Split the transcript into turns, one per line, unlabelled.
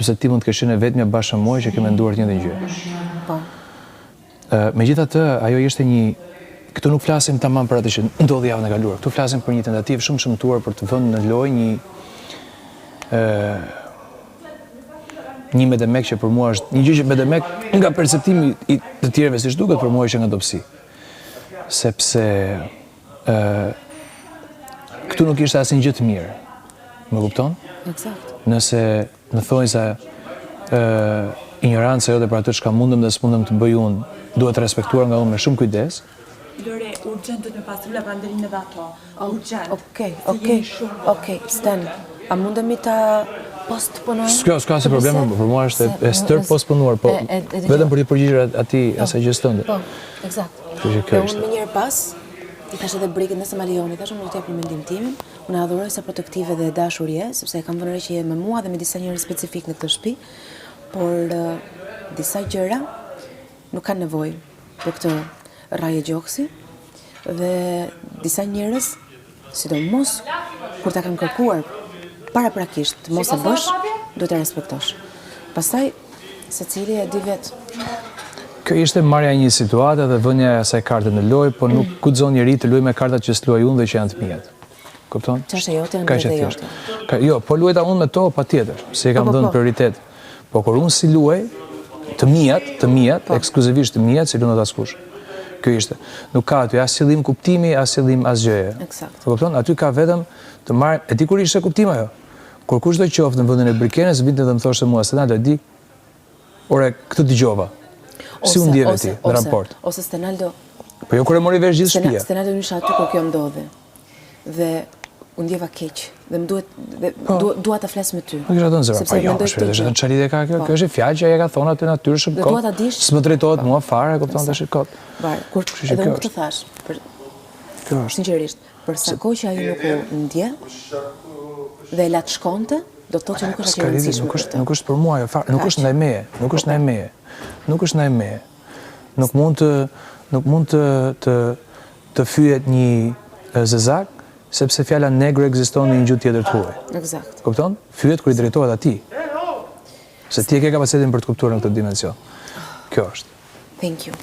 sepse ti mund të kesh qenë vetmja bashkë me mua që ke menduar të njëjtën gjë.
Po.
Megjithatë, ajo ishte një këtu nuk flasim tamam për atë që ndodhi javën e kaluar. Këtu flasim për një tentativë shumë shëmtuar për të vënë në lojë një medemek që për mua është një gjë që medemek nga perceptimi i të tjerëve siç duket për mua është nga dobësi. Sepse këtu nuk ishte asnjë gjë të mirë. Më kupton?
Eksakt.
Nëse më thonjë se ignoranca jote për atë çka mundem dhe s'mundem të bëj unë duhet të respektuar nga unë me shumë kujdes.
Lore, urgent të me pastrula banderin edhe ato. Urgent.
Okej, Stan, a mundemi ta postponojmë?
S'ka asnjë problem, për mua është e stër postponuar, po vetëm për të përgjigjur atij asaj gjës tënde.
Po, eksakt.
Kjo
Unë më njëherë pas, i thash edhe Brikit nëse ma lejoni, thashë unë do t'jap një mendim timin, unë adhuroj sa protektive dhe dashurie, sepse e kam vënë re që je me mua dhe me disa njerëz specifik në këtë shtëpi, por disa gjëra nuk kanë nevojë për këtë rraje gjoksi dhe disa njerëz, sidomos kur ta kanë kërkuar paraprakisht mos e bësh, duhet e respektosh. Pastaj secili e di vetë.
Kjo ishte marrja e një situate dhe vënia e asaj karte në lojë, po nuk guxon njeri të luajë me kartat që s'luaj unë dhe që janë të mia. Kupton?
Ç'është jote janë edhe jote.
Jo, po luajta unë me to patjetër, se e kam dhënë prioritet. Po kur unë si luaj të mijat, ekskluzivisht të mijat, si luan askush. Kjo ishte. Nuk ka aty as qëllim kuptimi, as qëllim asgjëje.
Eksakt.
Kupton? Aty ka vetëm të marr, e di kur ishte kuptimi ajo. Kur kushdo qoftë në vendin e Brikenes vinte dhe më thoshte mua se na do di. Ore, këtë dëgjova. Si u ndjeve ti në raport?
Ose Stenaldo.
Po jo kur e mori vesh gjithë shtëpia.
Stenaldo isha aty kur kjo ndodhi. Dhe u ndjeva keq. Dhe më dua ta flas me ty.
Nuk isha thënë zëra, po jo, është në çfarë ka kjo? Kjo është fjalë që ai ka thonë aty natyrshëm kot.
Dua ta dish.
S'më drejtohet mua fare, kupton tash kot.
Kur edhe unë këtë thash,
kjo është.
Sinqerisht, për sa kohë që ai nuk u ndje dhe la të shkonte, do të thotë që nuk është e rëndësishme.
Nuk është për mua ajo fare, nuk është ndaj meje, nuk është ndaj meje. Nuk është ndaj meje. Nuk mund të fyet një zezak sepse fjala negër ekziston në një gjuhë tjetër të huaj.
Eksakt.
Kupton? Fyet kur i drejtohet atij. Se ti e ke kapacitetin për të kuptuar në këtë dimension. Kjo është.
Thank you.